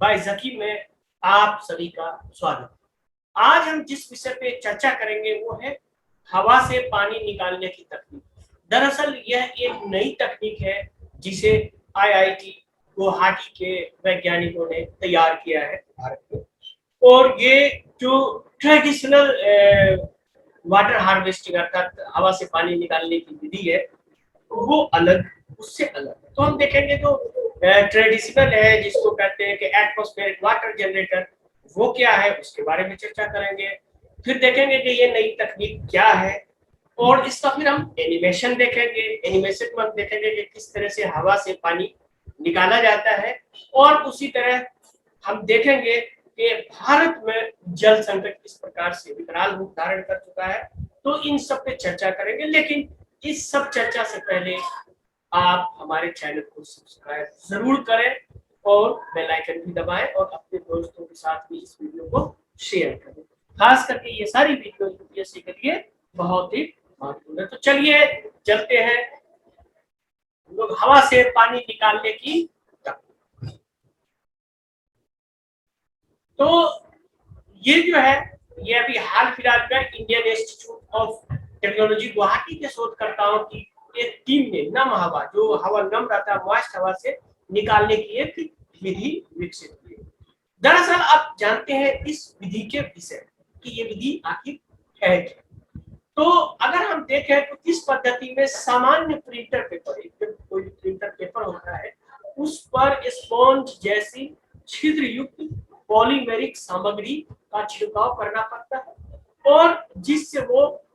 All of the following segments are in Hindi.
बाय जकी में आप सभी का स्वागत। आज हम जिस विषय पे चर्चा करेंगे वो है हवा से पानी निकालने की तकनीक। दरअसल यह एक नई तकनीक है जिसे आईआईटी गुवाहाटी के वैज्ञानिकों ने तैयार किया है भारत में। और ये जो ट्रेडिशनल वाटर हार्वेस्टिंग अर्थात हवा से पानी निकालने की विधि है वो अलग, उससे अलग। तो हम देखेंगे जो ट्रेडिशनल है जिसको कहते हैं कि एटमॉस्फेरिक वाटर जनरेटर, वो क्या है उसके बारे में चर्चा करेंगे। फिर देखेंगे कि ये नई तकनीक क्या है और इसका फिर हम एनिमेशन देखेंगे। एनिमेशन में हम देखेंगे कि किस तरह से हवा से पानी निकाला जाता है। और उसी तरह हम देखेंगे कि भारत में जल संकट किस प्रकार से विकराल रूप धारण कर चुका है। तो इन सब पे चर्चा करेंगे, लेकिन इस सब चर्चा से पहले आप हमारे चैनल को सब्सक्राइब जरूर करें और बेल आइकन भी दबाएं और अपने दोस्तों के साथ भी इस वीडियो को शेयर करें। खास करके ये सारी वीडियो यूपीएससी के लिए बहुत ही महत्वपूर्ण है। तो चलिए चलते हैं लोग हवा से पानी निकालने की। तो ये जो है ये अभी हाल फिलहाल में Indian institute of technology Guwahati के शोधकर्ताओं की एक टीम ने नम हवा, जो हवा नम रहता है, मॉइस्ट हवा से निकालने की एक विधि विकसित की। दरअसल आप जानते हैं इस विधि के विषय कि ये विधि आखिर है क्या। तो अगर हम देखें तो इस पद्धति में सामान्य प्रिंटर पेपर, कोई प्रिंटर पेपर होता है उस पर स्पॉन्ज जैसी छिद्र युक्त पॉलीमेरिक सामग्री का छिड़काव करना पड़ता है और जिससे वो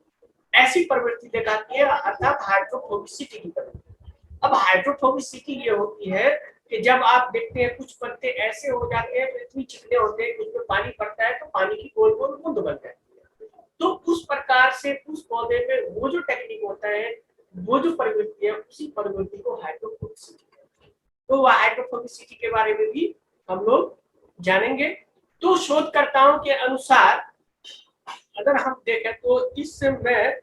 ऐसी प्रवृत्ति दिखाती है अर्थात हाइड्रोफोबिसिटी की प्रवृत्ति। अब हाइड्रोफोबिसिटी ये होती है कि जब आप देखते हैं कुछ पत्ते ऐसे हो जाते हैं, इतनी चिकने होते हैं कि उसमें पानी पड़ता है तो पानी की गोल गोल बूंद बन जाती है। तो उस प्रकार से उस पौधे में वो जो टेक्निक होता है, वो जो प्रवृत्ति है, उसी प्रवृत्ति को हाइड्रोफोबिसिटी कहते हैं। तो वह हाइड्रोफोबिसिटी के बारे में भी हम लोग जानेंगे। तो शोधकर्ताओं के अनुसार अगर हम देखें तो इसमें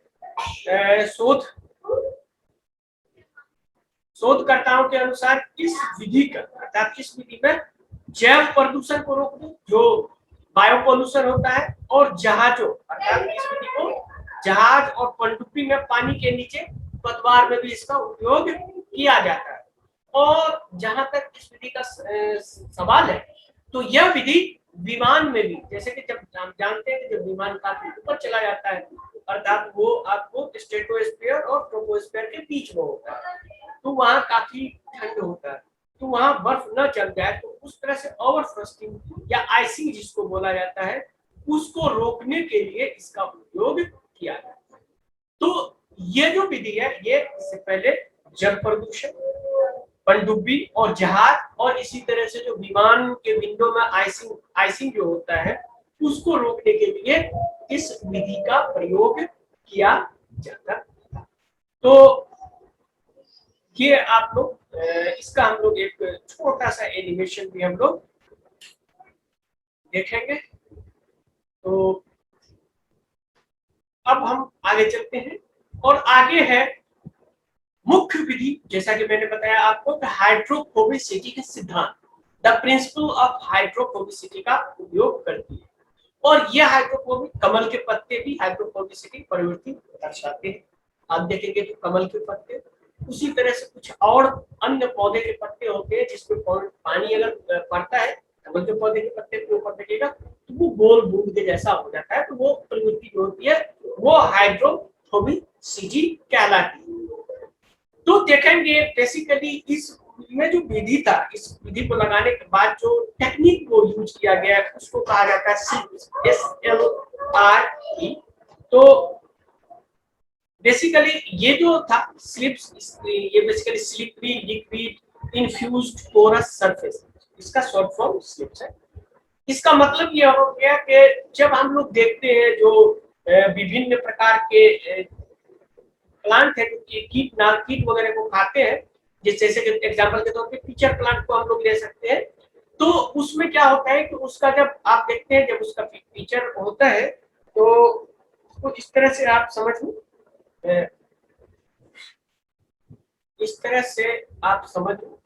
शोधकर्ताओं के अनुसार इस विधि का अर्थात इस विधि में जैव प्रदूषण को रोकने, जो बायो पोल्यूशन होता है, और जहाजों अर्थात इस विधि को जहाज और पनडुब्बी में पानी के नीचे पतवार में भी इसका उपयोग किया जाता है। और जहां तक इस विधि का सवाल है तो यह विधि विमान में भी, जैसे कि जब हम जानते हैं कि जब विमान काफी ऊपर चला जाता है अर्थात वो आपको स्ट्रेटोस्फीयर और ट्रोपोस्फीयर के बीच में होता है, तो वहां काफी ठंड होता है, तो वहां बर्फ न जम जाए तो उस तरह से ओवरफ्रॉस्टिंग या आइसिंग जिसको बोला जाता है उसको रोकने के लिए इसका उपयोग किया जाता है। तो ये जो विधि है ये इससे पहले जल प्रदूषण, पनडुब्बी और जहाज और इसी तरह से जो विमान के विंडो में आइसिंग जो होता है उसको रोकने के लिए इस विधि का प्रयोग किया जाता था। तो ये आप लोग इसका हम लोग एक छोटा सा एनिमेशन भी हम लोग देखेंगे। तो अब हम आगे चलते हैं और आगे है मुख्य विधि, जैसा कि मैंने बताया आपको हाइड्रोफोबिसिटी के सिद्धांत, द प्रिंसिपल ऑफ हाइड्रोफोबिसिटी का उपयोग करती है। और यह हाइड्रोफोबिक कमल के पत्ते भी हाइड्रोफोबिसिटी प्रवृत्ति दर्शाते हैं। आप देखेंगे तो कमल के पत्ते, उसी तरह से कुछ और अन्य पौधे के पत्ते होते हैं जिसमें पानी अगर पड़ता है कमल के पौधे के पत्ते के ऊपर देखिएगा तो वो गोल बूंद के जैसा हो जाता है, तो वो प्रवृत्ति जो होती है वो हाइड्रोफोबिसिटी कहलाती है। तो देखेंगे बेसिकली इस में जो विधि था, इस विधि को लगाने के बाद जो टेक्निक को यूज किया गया है उसको कहा जाता है SLRE। तो बेसिकली ये जो था स्लिप्स, ये basically slippery liquid infused porous surface, इसका शॉर्ट फॉर्म स्लिप्स है। इसका मतलब ये हो गया कि जब हम लोग देखते हैं जो विभिन्न प्रकार के प्लांट है कीट वगैरह को खाते हैं, जैसे कि एग्जांपल के तौर पे टीचर प्लांट को हम लोग ले सकते हैं। तो उसमें क्या होता है कि उसका जब आप देखते हैं जब उसका टीचर होता है तो उसको इस तरह से आप समझ लो, इस तरह से आप समझ लो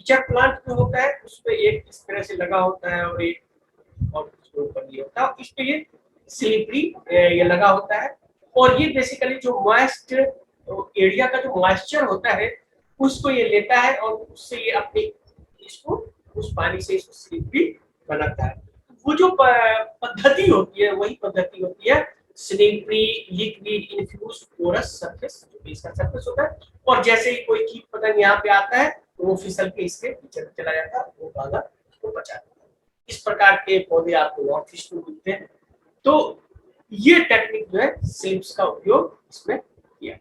मिक्सचर प्लांट जो होता है उसमें एक इस तरह से लगा होता है और एक और उसके ऊपर ये होता है, इस पे ये स्लिपरी ये लगा होता है और ये बेसिकली जो मॉइस्ट एरिया का जो मॉइस्चर होता है उसको ये लेता है और उससे ये अपने इसको उस पानी से इसको स्लिपरी बनाता है। वो जो पद्धति होती है वही पद्धति होती है slippery liquid infuse porous surface, जो इसका सरफेस होता है और जैसे ही कोई कीट पतंग यहाँ पे आता है तो वो फिसल के इसके पीछे चला जाता है, वो भागा उसको बचा देता है। इस प्रकार के पौधे आपको नॉर्थ ईस्ट में मिलते हैं। तो ये टेक्निक जो है स्लिप्स का उपयोग इसमें किया।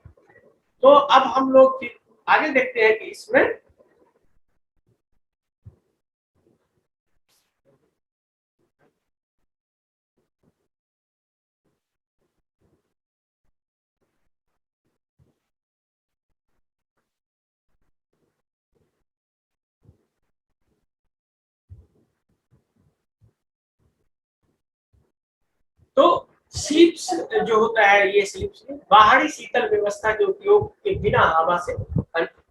तो अब हम लोग फिर आगे देखते हैं कि इसमें तो स्लिप्स जो होता है ये स्लिप्स बाहरी शीतल व्यवस्था के उपयोग के बिना हवा से,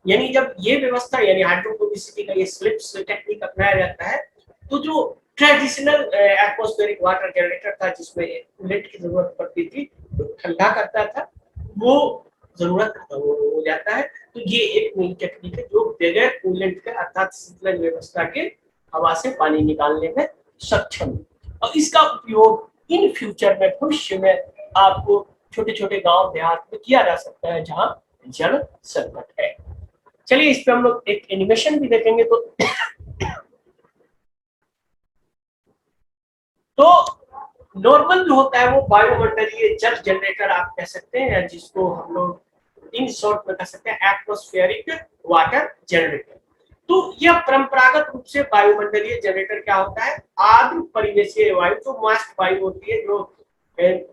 यानी जब ये व्यवस्था यानी हाइड्रोफोबिसिटी का ये स्लिप्स टेक्निक अपनाया जाता है तो जो ट्रेडिशनल एटमॉस्फेरिक वाटर जनरेटर था जिसमें कूलेंट की जरूरत पड़ती थी तो ठंडा करता था, वो जरूरत खत्म हो जाता है। तो ये एक नई टेक्निक है जो बगैर कूलेंट के अर्थात शीतलन व्यवस्था के हवा से पानी निकालने में सक्षम है और इसका उपयोग इन फ्यूचर में भविष्य में आपको छोटे छोटे गांव देहात में किया जा सकता है जहां जल संकट है। चलिए इस पे हम लोग एक एनिमेशन भी देखेंगे। तो नॉर्मल जो होता है वो वायुमंडलीय जल जनरेटर आप कह सकते हैं, जिसको हम लोग इन शॉर्ट में कह सकते हैं एटमॉस्फेरिक वाटर जनरेटर। तो यह परंपरागत रूप से वायुमंडलीय जनरेटर क्या होता है, आर्द्र परिवेशीय वायु जो मॉइस्ट वायु होती है, जो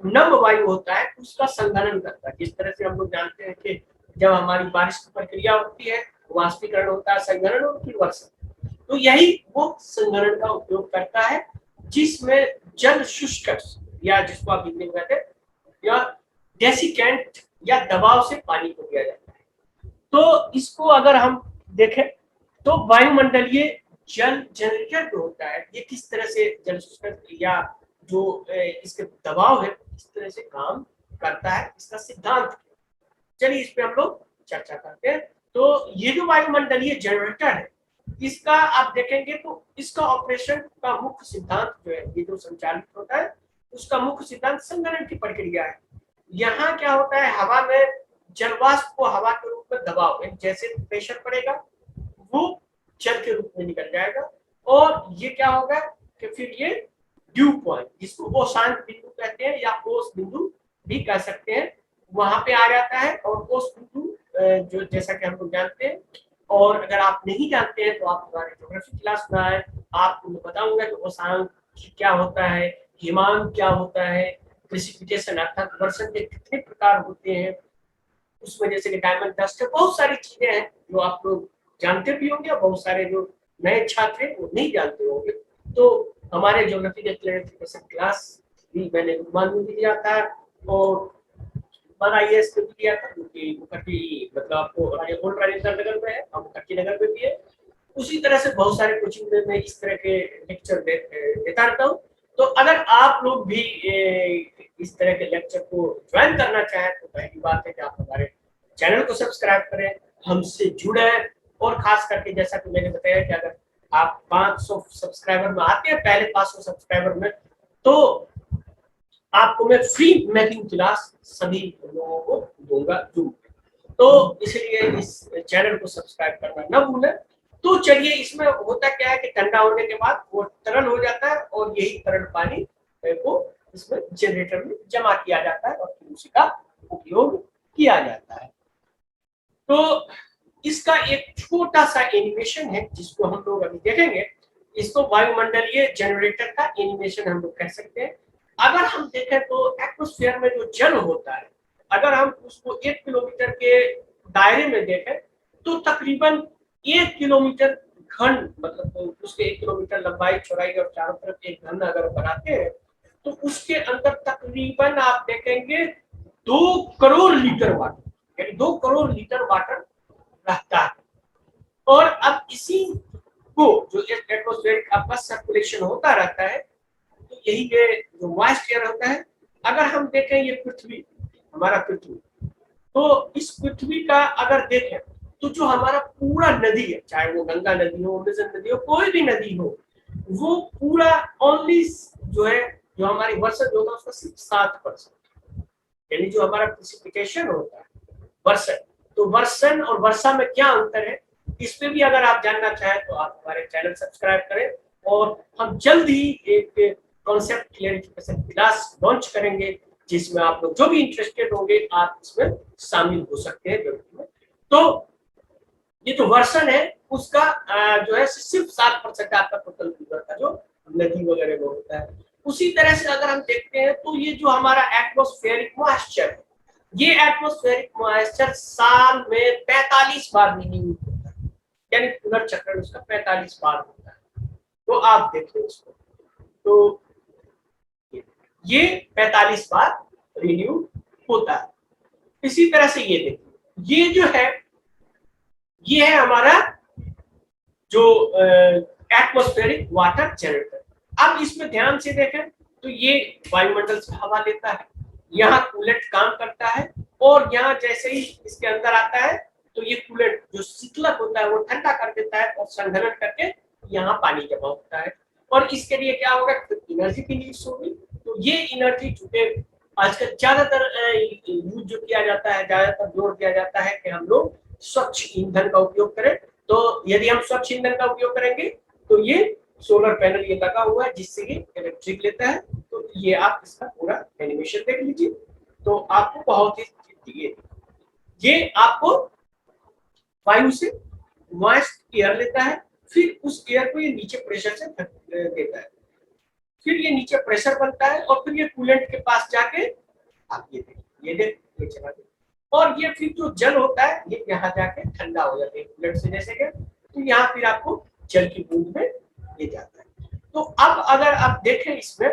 नम वायु होता है उसका संघनन करता है। जिस तरह से हम लोग जानते हैं कि जब हमारी बारिश की प्रक्रिया होती है वाष्पीकरण होता है, संघनन और फिर वर्षा, तो यही वो संघनन का उपयोग करता है जिसमें जल शुष्क या जिसको आप हिंदी में कहते हैं या डेसिकेंट या दबाव से पानी को दिया जाता है। तो इसको अगर हम देखें तो वायुमंडलीय जल जनरेटर जो होता है ये किस तरह से जल शुष्क या जो इसके दबाव है इस तरह से काम करता है, इसका सिद्धांत। चलिए इस पे हम लोग चर्चा करते हैं। तो ये जो वायुमंडलीय जनरेटर है इसका आप देखेंगे तो इसका ऑपरेशन का मुख्य सिद्धांत जो है ये जो संचालित होता है उसका मुख्य सिद्धांत संघनन की प्रक्रिया है। यहाँ क्या होता है, हवा में जलवाष्प को हवा के रूप में दबाव है, जैसे प्रेशर पड़ेगा वो जल के रूप में निकल जाएगा और ये क्या होगा कि फिर ये ड्यू पॉइंट जिसको ओशांत बिंदु कहते हैं या ओस बिंदु भी कह सकते हैं वहां पे आ जाता है। और ओस बिंदु जो जैसा कि हम लोग जानते हैं, और अगर आप नहीं जानते हैं तो आप हमारे ज्योग्राफी क्लास में आए, आपको मैं बताऊंगा कि ओशांक क्या होता है, हिमांक क्या होता है, प्रेसिपिटेशन अर्थात वर्षण के कितने प्रकार होते हैं, उसमें जैसे कि डायमंड डस्ट है, बहुत सारी चीजें हैं जो आप लोग जानते भी होंगे और बहुत सारे जो नए छात्र हैं वो नहीं जानते होंगे। तो हमारे ज्योग्राफी के क्लैरिफिकेशन क्लास भी मैंने अनुमान में दिया था और IAS पे भी दिया था क्योंकि मुखर्जी मतलब आपको ओल्ड राजेंद्र नगर में है और मुखर्जी नगर में भी है। उसी तरह से बहुत सारे कोचिंग में मैं इस तरह के लेक्चर देता रहता हूँ। तो अगर आप लोग भी इस तरह के लेक्चर को ज्वाइन करना चाहें तो पहली बात है कि आप हमारे चैनल को सब्सक्राइब करें, हमसे जुड़े, और खास करके जैसा कि मैंने बताया कि अगर आप 500 सब्सक्राइबर में आते हैं पहले 500 सब्सक्राइबर में तो आपको मैं फ्री मैपिंग क्लास सभी लोगों को दूंगा जूम। तो इसलिए इस चैनल को सब्सक्राइब करना ना भूलें। तो चलिए इसमें होता क्या है कि ठंडा होने के बाद वो तरल हो जाता है और यही तरल पानी को इसमें जनरेटर में जमा किया जाता है और फिर उसी का उपयोग किया जाता है। तो इसका एक छोटा सा एनिमेशन है जिसको हम लोग अभी देखेंगे। इसको वायुमंडलीय जनरेटर का एनिमेशन हम लोग कह सकते हैं। अगर हम देखें तो एटमॉस्फेयर में जो जल होता है अगर हम उसको 1 किलोमीटर के दायरे में देखें तो तकरीबन 1 किलोमीटर घन मतलब उसके 1 किलोमीटर लंबाई चौड़ाई और चारों तरफ एक घन अगर बनाते हैं तो उसके अंदर तकरीबन आप देखेंगे 2 करोड़ लीटर वाटर, यानी 2 करोड़ लीटर वाटर रहता है। और अब इसी को जो एटमॉस्फेरिक आपका सर्कुलेशन होता रहता है, तो यही ये जो मॉइस्ट एयर होता है। अगर हम देखें ये पृथ्वी, हमारा पृथ्वी, तो इस पृथ्वी का अगर देखें तो जो हमारा पूरा नदी है, चाहे वो गंगा नदी हो, अमेज़न नदी हो, कोई भी नदी हो, वो पूरा ओनली जो है, जो हमारी वर्षा होगा उसका सिर्फ 7%, यानी जो हमारा प्रेसिपिटेशन होता है वर्षा। तो वर्षण और वर्षा में क्या अंतर है, इस पे भी अगर आप जानना चाहें तो आप हमारे चैनल सब्सक्राइब करें, और हम जल्द ही एक कॉन्सेप्ट क्लियरिफिकेशन क्लास लॉन्च करेंगे, जिसमें आप लोग जो भी इंटरेस्टेड होंगे आप इसमें शामिल हो सकते हैं जरूर में। तो ये जो वर्षण है उसका जो है सिर्फ 7% आपका टोटल रिवर का जो नदी वगैरह में होता है। उसी तरह से अगर हम देखते हैं तो ये जो हमारा एटमॉस्फेरिक मॉइस्चर है, ये एटमॉस्फेरिक मॉइस्चर साल में 45 बार रिन्यू होता है, यानी पुनर्चक्रण उसका 45 बार होता है। तो आप देखिए इसको, तो ये 45 बार रिन्यू होता है। इसी तरह से ये देखिए, ये जो है ये है हमारा जो एटमॉस्फेरिक वाटर जनरेटर। अब इसमें ध्यान से देखें तो ये वायुमंडल से हवा लेता है, यहाँ कूलेंट काम करता है, और यहाँ जैसे ही इसके अंदर आता है तो ये कूलेंट जो शीतलक होता है वो ठंडा कर देता है और संघनन करके यहाँ पानी जमा होता है। और इसके लिए क्या होगा, एनर्जी की नीड्स होगी। तो ये एनर्जी चूंकि आजकल ज्यादातर यूज जो किया जाता है, ज्यादातर जोर दिया जाता है कि हम लोग स्वच्छ ईंधन का उपयोग करें। तो यदि हम स्वच्छ ईंधन का उपयोग करेंगे तो ये सोलर पैनल ये लगा हुआ है जिससे ये इलेक्ट्रिक लेता है। तो ये आप इसका पूरा एनिमेशन देख लीजिए, तो आपको बहुत ही ये आपको वायु से मॉइस्ट एयर लेता है, फिर उस एयर को ये नीचे प्रेशर से देता है, फिर ये नीचे प्रेशर बनता है, और फिर ये कूलेंट के पास जाके आप ये देखिए चला दे, और ये फिर जो जल होता है ये यहाँ जाके ठंडा हो जाता है कूलेंट से जैसे कि, तो यहाँ फिर आपको जल की बूंद में ये जाता है। तो अब अगर आप देखें इसमें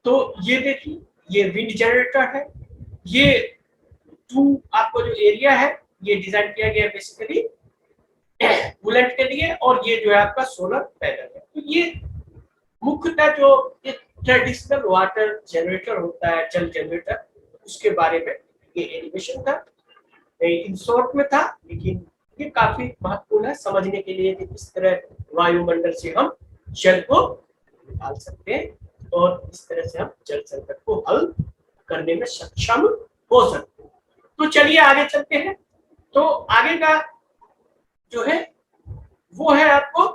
तो ये देखिए ये विंड जनरेटर है, ये आपको जो एरिया है ये डिजाइन किया गया है बेसिकली कूलेंट के लिए, और ये जो है आपका सोलर पैनल है। तो ये मुख्यतः जो एक ट्रेडिशनल वाटर जनरेटर होता है, जल जनरेटर, उसके बारे में ये एनिमेशन था, इन शॉर्ट में था, लेकिन ये काफी महत्वपूर्ण है समझने के लिए कि किस तरह वायुमंडल से हम जल को निकाल सकते हैं और इस तरह से हम जल संकट को हल करने में सक्षम हो सकते हैं। तो चलिए आगे चलते हैं। तो आगे का जो है वो है आपको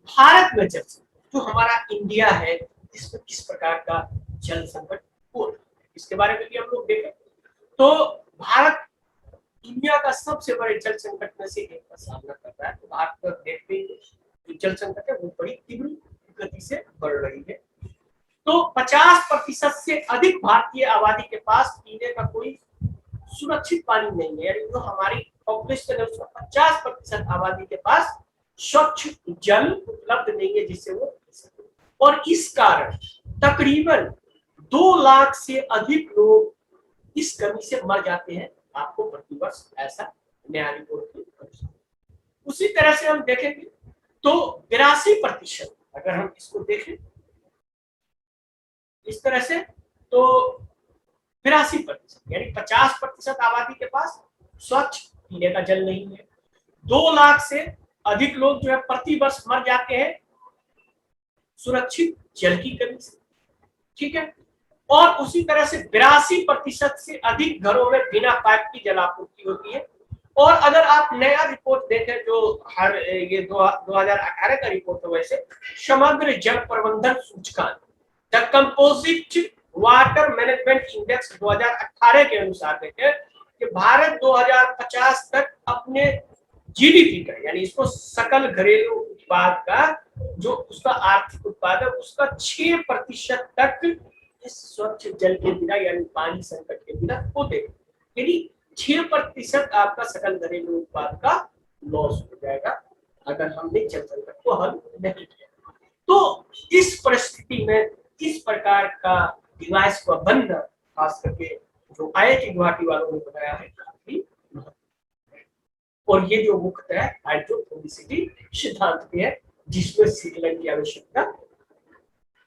भारत में जल संकट, जो हमारा इंडिया है इसमें किस प्रकार का जल संकट हो रहा है, इसके बारे में भी हम लोग देखें। तो भारत दुनिया का सबसे बड़े जल संकट में से एक का सामना कर रहा है। तो भारत पर देखते ही जो जल संकट है वो बड़ी तीव्र गति से बढ़ रही है। तो 50% से अधिक भारतीय आबादी के पास पीने का कोई सुरक्षित पानी नहीं है, यानी जो हमारी पॉपुलेशन है उसका 50% आबादी के पास स्वच्छ जल उपलब्ध नहीं है जिससे वो, और इस कारण तकरीबन 2 लाख से अधिक लोग इस कमी से मर जाते हैं, आपको प्रतिवर्ष ऐसा नया रिपोर्ट। उसी तरह से हम देखेंगे तो 82%, अगर हम इसको देखें इस तरह से तो 82% यानी 50% आबादी के पास स्वच्छ पीने का जल नहीं है। 2 लाख से अधिक लोग जो है प्रति वर्ष मर जाते हैं सुरक्षित जल की कमी से, ठीक है। और उसी तरह से 82% से अधिक घरों में बिना पाइप की जल आपूर्ति होती है। और अगर आप नया रिपोर्ट देखें जो हर ये 2018 का रिपोर्ट है, वैसे समग्र जल प्रबंधन सूचकांक the composite water management index 2018 के अनुसार देखें कि भारत 2050 तक अपने जीडीपी का, यानी इसको सकल घरेलू उत्पाद का जो उसका आर्थिक उत्पाद है उसका 6% तक इस स्वच्छ जल के बिना यानी पानी संकट के बिना खो देगा, यानी 6% आपका सकल घरेलू उत्पाद का लॉस हो जाएगा अगर हमने जल संकट को हल नहीं किया। तो इस परिस्थिति में इस प्रकार का डिवाइस का बनना, खास करके जो IIT गुवाहाटी वालों ने बनाया है, काफी और ये जो मुख्यतः हाइड्रोफोबिसिटी सिद्धांत पे है, जिसमें शीतलन की आवश्यकता।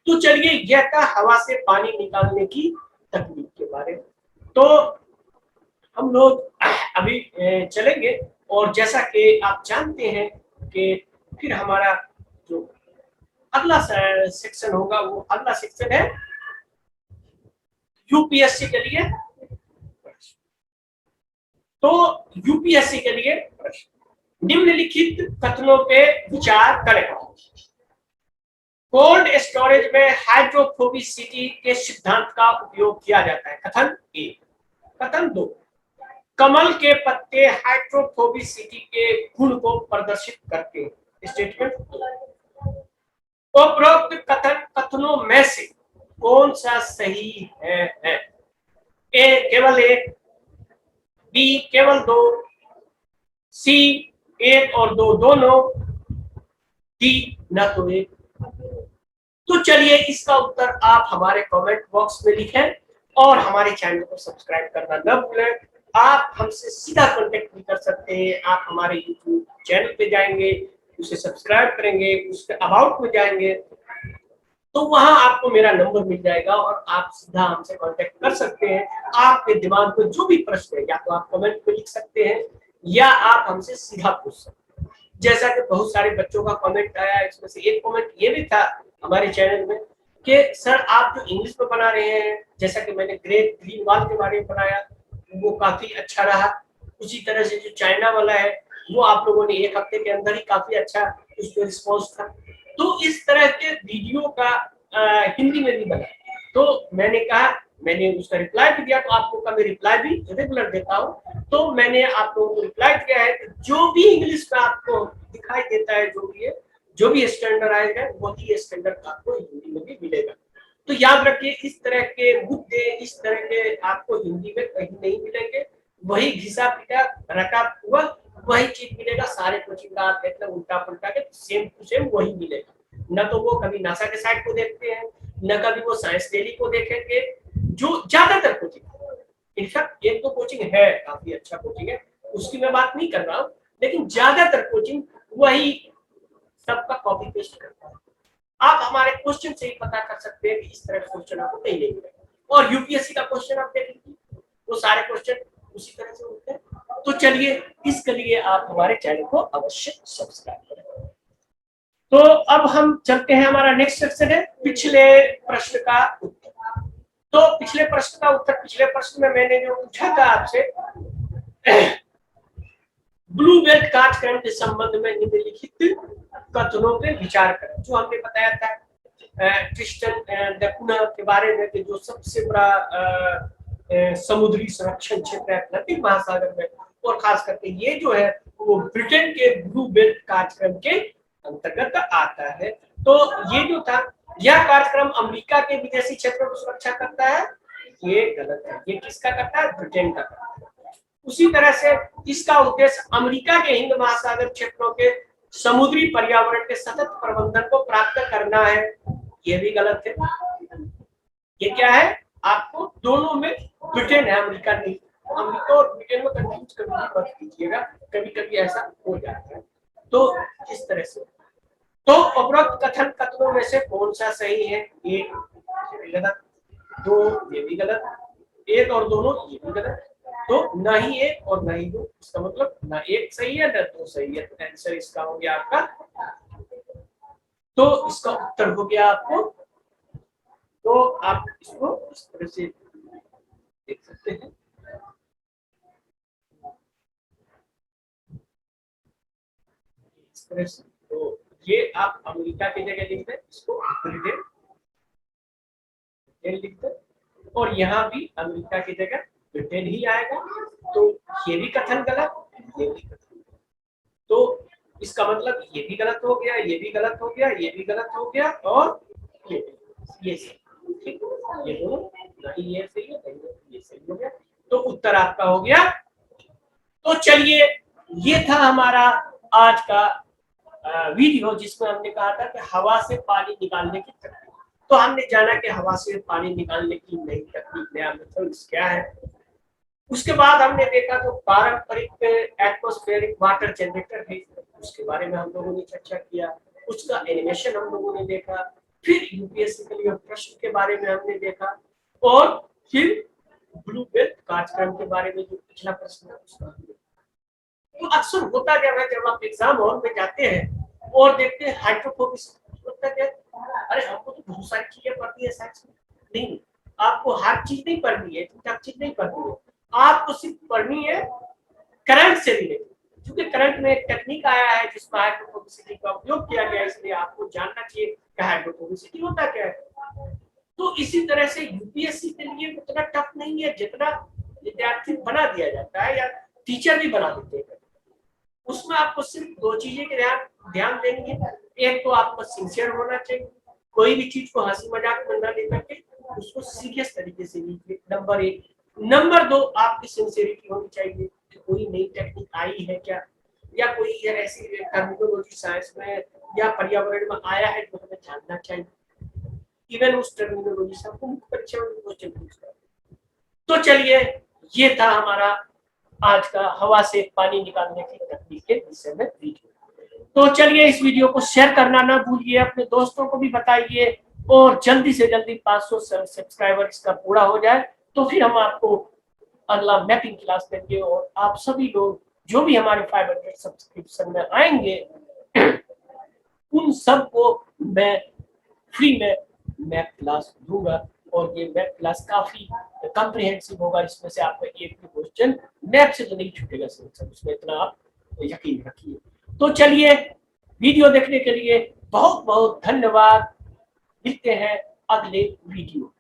तो चलिए, यह था हवा से पानी निकालने की तकनीक के बारे में। तो हम लोग अभी चलेंगे, और जैसा कि आप जानते हैं कि फिर हमारा जो अगला सेक्शन होगा, वो अगला सेक्शन है यूपीएससी के लिए। तो यूपीएससी के लिए निम्नलिखित कथनों पे विचार करें। कोल्ड स्टोरेज में हाइड्रोफोबिसिटी के सिद्धांत का उपयोग किया जाता है। कथन 1। कथन 2, कमल के पत्ते हाइड्रोफोबिसिटी के गुण को प्रदर्शित करते हैं। स्टेटमेंट 2, उपरोक्त कथनों में से कौन सा सही है? ए केवल 1, बी केवल 2, सी 1 और 2 दोनों, डी न तो 1। तो चलिए, इसका उत्तर आप हमारे कमेंट बॉक्स में लिखें, और हमारे चैनल को सब्सक्राइब करना न भूलें। आप हमसे सीधा कांटेक्ट भी कर सकते हैं। आप हमारे यूट्यूब चैनल पे जाएंगे, उसे सब्सक्राइब करेंगे, उसके अबाउट में जाएंगे, तो वहां आपको मेरा नंबर मिल जाएगा, और आप सीधा हमसे कांटेक्ट कर सकते हैं। आपके दिमाग में जो भी प्रश्न है, या तो आप कमेंट में लिख सकते हैं, या आप हमसे सीधा पूछ सकते हैं। जैसा कि बहुत सारे बच्चों का कमेंट आया, इसमें से एक कमेंट ये भी था हमारे चैनल में कि सर, आप जो इंग्लिश में बना रहे हैं, जैसा कि मैंने ग्रेट ग्रीन वॉल के बारे में बनाया, वो काफी अच्छा रहा। उसी तरह से जो चाइना वाला है, वो आप लोगों ने 1 हफ्ते के अंदर ही काफी अच्छा उसका रिस्पॉन्स था। तो इस तरह के वीडियो का हिंदी में भी बना, तो मैंने कहा, मैंने उसका रिप्लाई भी दिया, तो आप लोगों का मैं रिप्लाई भी रेगुलर देता हूँ। तो मैंने आप लोगों को रिप्लाई दिया है कि जो भी इंग्लिश में आपको दिखाई देता है, जो भी है, जो भी स्टैंडर्डाइज्ड है, वही स्टैंडर्ड आपको हिंदी में भी मिलेगा। तो याद रखिए, इस तरह के मुद्दे, इस तरह के आपको हिंदी में कहीं नहीं मिलेंगे। वही घिसा पिटा रखा हुआ वही चीज मिलेगा। सारे कोचिंग का आप देखना उल्टा पुल्टा के सेम टू सेम वही मिलेगा। न तो वो कभी नासा के साइट को देखते हैं, न कभी वो साइंस डेली को देखेंगे, जो ज्यादातर कोचिंग। इनफैक्ट एक तो कोचिंग है, काफी अच्छा कोचिंग है, उसकी मैं बात नहीं कर रहा हूँ, लेकिन ज्यादातर कोचिंग वही सबका कॉपी पेस्ट करता है। आप हमारे क्वेश्चन से ही पता कर सकते हैं कि इस तरह का क्वेश्चन आपको नहीं मिलेगा। और यूपीएससी का क्वेश्चन आप देख लीजिए, वो सारे क्वेश्चन उसी तरह से होते हैं। तो चलिए, इसके लिए आप हमारे चैनल को अवश्य सब्सक्राइब करें। तो अब हम चलते हैं, हमारा नेक्स्ट सेक्शन है पिछले प्रश्न का उत्तर। तो पिछले प्रश्न का उत्तर, पिछले प्रश्न में मैंने जो पूछा था आपसे, ब्लू बेल्ट कार्यक्रम के संबंध में निम्नलिखित कथनों पे विचार करें। जो हमने बताया था ट्रिस्टन दा कुना के बारे में, कि जो सबसे बड़ा समुद्री संरक्षण क्षेत्र है अटलांटिक महासागर में, और खास करके ये जो है वो ब्रिटेन के ब्लू बेल्ट कार्यक्रम के अंतर्गत आता है। तो ये जो था, यह कार्यक्रम अमेरिका के विदेशी क्षेत्रों की सुरक्षा करता है। ये गलत है। ये किसका करता है? ब्रिटेन का करता है। उसी तरह से इसका उद्देश्य अमेरिका के हिंद महासागर क्षेत्रों के समुद्री पर्यावरण के सतत प्रबंधन को प्राप्त करना है। ये भी गलत है। ये क्या है? आपको दोनों में ब्रिटेन है, अमेरिका नहीं। अमेरिका और ब्रिटेन में कंफ्यूज करने की मत कीजिएगा, कभी कभी ऐसा हो जाता है। तो इस तरह से, तो उपरोक्त कथनों में से कौन सा सही है? एक ये भी गलत, 2 ये भी गलत, 1 और दोनों ये भी गलत। तो ना ही 1 और ना ही 2, इसका मतलब ना 1 सही है ना 2 सही है। तो आंसर इसका हो गया आपका, तो इसका उत्तर हो गया आपको। तो आप इसको इस तरह से देख सकते हैं। इस तरह से, तो ये आप अमेरिका की जगह लिख दें, इसको ब्रिटेन लिख दें, और यहाँ भी अमेरिका की जगह ब्रिटेन ही आएगा। तो ये भी कथन गलत, ये भी कथन। तो इसका मतलब ये भी गलत हो गया, ये भी गलत हो गया, ये भी गलत हो गया, और ये सही। ठीक, ये दोनों नहीं, ये सही है, ये सही हो गया। तो उत्तर आपका हो गया। तो चलिए, ये था हमारा आज का वीडियो, जिसमें हमने कहा था कि हवा से पानी निकालने की तकनीक। तो हमने जाना कि हवा से पानी निकालने की नई तकनीक, नया मेथड क्या है। उसके बाद हमने देखा जो पारंपरिक एटमॉस्फेरिक वाटर जनरेटर है, उसके बारे में हम लोगों ने चर्चा किया, उसका एनिमेशन हम लोगों ने देखा, फिर यूपीएससी के लिए प्रश्न के बारे में हमने देखा, और फिर ब्लू बेल्ट कार्यक्रम के बारे में जो पिछला प्रश्न है उसका। तो अक्सर होता क्या है, जब आप एग्जाम हॉल में जाते हैं और देखते हैं हाइड्रोफोबिक होता क्या, अरे हमको तो बहुत सारी चीजें पढ़नी है साइंस में, नहीं, आपको हर चीज नहीं पढ़नी है, हर चीज नहीं पढ़नी है, आपको सिर्फ पढ़नी है करंट से रिलेटेड, क्योंकि करंट में एक टेक्निक आया है जिसमें हाइड्रोफोबिसिटी का उपयोग किया गया, इसलिए आपको जानना चाहिए कि हाइड्रोफोबिसिटी होता क्या है। तो इसी तरह से यूपीएससी के लिए उतना टफ नहीं है जितना विद्यार्थी बना दिया जाता है या टीचर भी बना देते हैं। उसमें आपको सिर्फ दो चीजें के ध्यान देनी है, एक तो आपको सिंसियर होना चाहिए, कोई भी चीज को हंसी मजाक में न लेकर के उसको सीरियस तरीके से लीजिए, नंबर एक। नंबर दो, आपकी सिंसियरिटी होनी चाहिए कि कोई नई टेक्निक आई है क्या, या कोई ऐसी टर्मिनोलॉजी साइंस में या पर्यावरण में आया है जो हमें जानना चाहिए, इवन उस टर्मिनोलॉजी से आपको मुख्य परीक्षा में क्वेश्चन पूछता है। तो चलिए, ये था हमारा आज का हवा से पानी निकालने की तकनीक के विषय में वीडियो। तो चलिए, इस वीडियो को शेयर करना ना भूलिए, अपने दोस्तों को भी बताइए, और जल्दी से जल्दी 500 सब्सक्राइबर इसका पूरा हो जाए तो फिर हम आपको अगला मैपिंग क्लास देंगे, और आप सभी लोग जो भी हमारे 500 सब्सक्रिप्शन में आएंगे उन सबको मैं फ्री में मैप क्लास दूंगा, और ये मैप क्लास काफी कॉम्प्रिहेंसिव होगा, इसमें से आपका एक भी क्वेश्चन मैप से तो नहीं छूटेगा सर, उसमें इतना आप यकीन रखिए। तो चलिए, वीडियो देखने के लिए बहुत बहुत धन्यवाद, मिलते हैं अगले वीडियो।